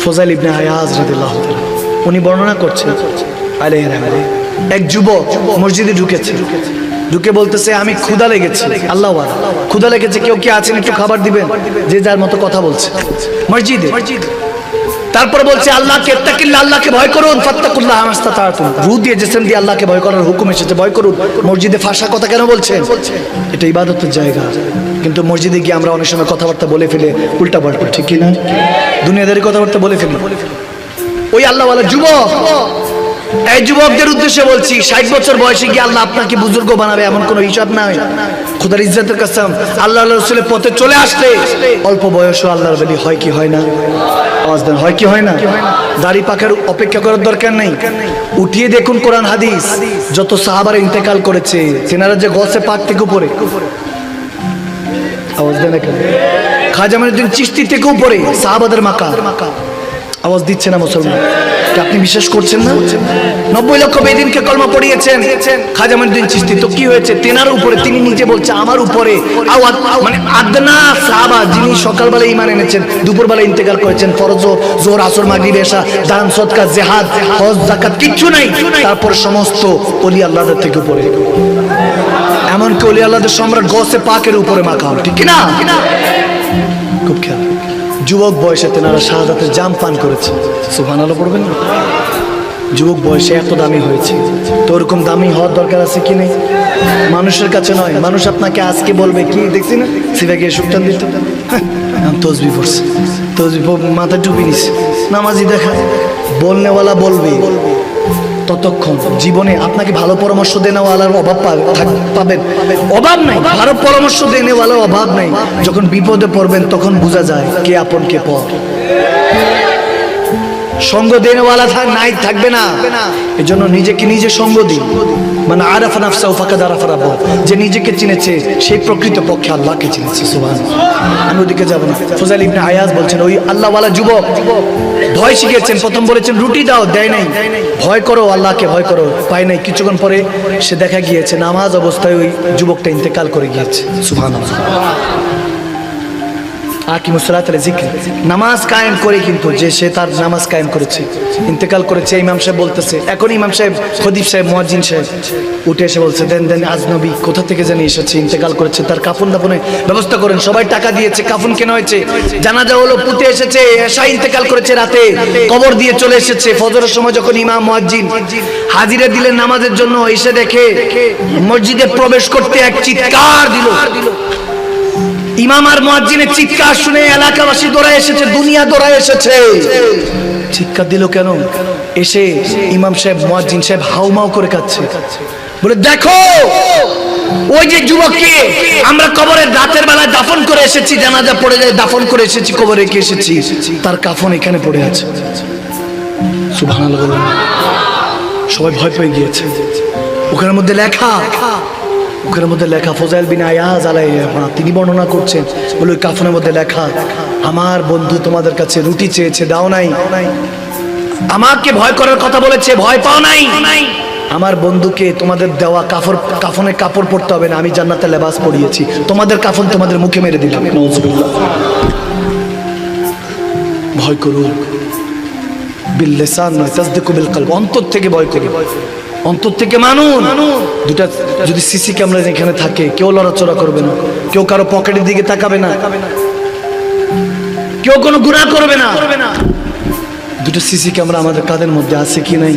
ফুজাইল ইবনে আয়াজ রাদিয়াল্লাহু তাআলা উনি বর্ণনা করছেন আলাইহি রাহমাতুল্লাহ, এক যুবক মসজিদে ঢুকে বলতেছে আমি ক্ষুধা লেগেছে, আল্লাহ ক্ষুধা লেগেছে, কেউ কি আছেন একটু খাবার দিবেন? যে যার মতো কথা বলছে মসজিদে। তারপরে বলছে আল্লাহকে ইত্তাকিল্লাহ, আল্লাহকে ভয় করুন, ফাত্তাকুল্লাহ মাস্তাতাতুম, রু দিয়ে জিসম দিয়ে আল্লাহকে ভয় করার হুকুম এসেছে, ভয় করুন। মসজিদে ফাঁসা কথা কেন বলছেন? এটা ইবাদতের জায়গা, কিন্তু মসজিদে গিয়ে আমরা অনেক সময় কথাবার্তা বলে ফেলে উল্টা পাল্টা, ঠিক কি না? দুনিয়াদারি কথাবার্তা বলে ফেলি। ওই আল্লাহওয়ালা যুবক, এই যুবকদের উদ্দেশ্যে বলছি, 60 বছর বয়সে গিয়ে আল্লাহ আপনাকে বুজুর্গ বানাবে এমন কোনো হিসাব নাই। খোদার ইজ্জতের কসম, আল্লাহ রাসূলের পথে চলে আসলে অল্প বয়সও আল্লাহর ওলি হয় কি হয় না? আওয়াজ দেন, হয় কি হয় না? দাড়ি পাকার অপেক্ষা করার দরকার নেই, উঠিয়ে দেখুন কোরআন হাদিস, যত সাহাবারা ইন্তেকাল করেছে তেনারা যে গসে পাক থেকে উপরে, আওয়াজ দেন, খাজা মাইনুদ্দিন চিশতি থেকে উপরে সাহাবাদের মাকার। আওয়াজ দিচ্ছে না মুসলমান? আপনি বিশ্বাস করছেন না? 90 লক্ষ বেদিনকে কলমা পড়িয়েছেন খাজা মাইনুদ্দিন চিশতি, তো কি হয়েছে? তেনার উপরে, তিনি নিজে বলছে আমার উপরে মানে আদনা সাহাবা যিনি সকালবেলা ঈমান এনেছেন, দুপুরবেলা ইন্তেকাল করেছেন, ফরজ জোহর আসর মাগরিব এশা দান সদকা জিহাদ হজ যাকাত কিচ্ছু নাই, তারপর সমস্ত ওলি আল্লাহদের থেকে উপরে, এমনকি ওলি আল্লাহদের সম্রাট গসে পাকের উপরে মাকাম, ঠিক কি না? খুব খেয়াল, যুবক বয়সে তেনারা শাহাদাতের জাম পান করেছে, সুবহানাল্লাহ পড়বেন না? যুবক বয়সে এত দামি হয়েছে, তো ওরকম দামি হওয়ার দরকার আছে কি নেই? মানুষের কাছে নয়, মানুষ আপনাকে আজকে বলবে কি দেখছি না সিফাকে সুক্তান দিত, তসবি পড়ছে, তসবি মাথা টুপি নিছে, নামাজি দেখা, বলনেওয়ালা বলবে, ততক্ষণ জীবনে আপনাকে ভালো পরামর্শ দেনেওয়ালার অভাব পাবেন, অভাব নাই, ভালো পরামর্শ দেনেওয়ালার অভাব নাই। যখন বিপদে পড়বেন তখন বোঝা যায় কে আপন কে পর। সঙ্গ দেনেওয়ালা নাই, থাকবে না। এজন্য নিজেকে নিজে সঙ্গ দিন। মানে আরাফা নাফসাহু ফাকাদ আরাফা রাব্বাহু, যে নিজেকে চিনেছে সেই প্রকৃত পক্ষে আল্লাহকে চিনেছে। সুবহানাল্লাহ। আমি ওদিকে যাব না। ফুজাইল ইবনে আয়াজ বলছেন, ওই আল্লাহওয়ালা যুবক ভয় শিখেছেন, প্রথম বলেছেন রুটি দাও, দেয় নাই, ভয় করো, আল্লাহকে ভয় করো, পায় নাই। কিছুক্ষণ পরে সে দেখা গিয়েছে নামাজ অবস্থায় ওই যুবকটা ইন্তেকাল করে গিয়েছে। সুবহানাল্লাহ। নামাজ কায়েম করে, কিন্তু যে সে তার নামাজ কায়েম করেছে ইন্তেকাল করেছে, ইমাম সাহেব বলতেছে, এখন ইমাম সাহেব খতিব সাহেব মুয়াজ্জিন সাহেব উঠে এসে বলছে, দেন আজনবী কোথা থেকে জানি এসেছে, ইন্তেকাল করেছে, তার কাফন দাফনের ব্যবস্থা করেন। সবাই টাকা দিয়েছে, কাফন কেনা হয়েছে, জানাজা হলো, পুঁতে এসেছে, এশা ইন্তেকাল করেছে রাতে, কবর দিয়ে চলে এসেছে। ফজরের সময় যখন ইমাম মুয়াজ্জিন হাজিরা দিলেন নামাজের জন্য, এসে দেখে মসজিদে প্রবেশ করতে এক চিৎকার দিল। ইমাম আর মুয়াজ্জিনের চিৎকার শুনে এলাকাবাসী দৌড়ায় এসেছে, দুনিয়া দৌড়ায় এসেছে। চিৎকার দিল কেন? এসে ইমাম সাহেব মুয়াজ্জিন সাহেব হাউমাউ করে কাঁদছে, বলে দেখো ওই যে যুবককে আমরা কবরের রাতের বেলায় দাফন করে এসেছি, জানাজা পড়ে যায়, দাফন করে এসেছি, কবরে রেখে এসেছি, তার কাফন এখানে পড়ে আছে। সুবহানাল্লাহ। সবাই ভয় পেয়ে গিয়েছে। ওখানের মধ্যে লেখা ফুজাইল বিন আয়াজ আলাইহি রাহমাতুল্লাহ, তিনি বর্ণনা করছেন, বলে ওই কাফনের মধ্যে লেখা, আমার বন্ধু তোমাদের কাছে রুটি চেয়েছে, দাও নাই, আমাকে ভয় করার কথা বলেছে, ভয় পাও নাই, আমার বন্ধুকে তোমাদের দেওয়া কাফনে কাপড় পরতে হবে না, আমি জান্নাতের লেবাস পরিয়েছি, তোমাদের কাফন তোমাদের মুখে মেরে দিলাম। নাউজুবিল্লাহ। ভয় করুন, বিল লিসান নয়, তাসদিকু বিল কলব, অন্তর থেকে ভয় করুন, অন্তর থেকে মানুন। দুটা যদি সিসি ক্যামেরা এখানে থাকে, কেউ লড়াচড়া করবে না, কেউ কারো পকেটের দিকে তাকাবে না, কেউ কোনো গুনাহ করবে না। দুটো সিসি ক্যামেরা আমাদের কাদের মধ্যে আছে কি নাই?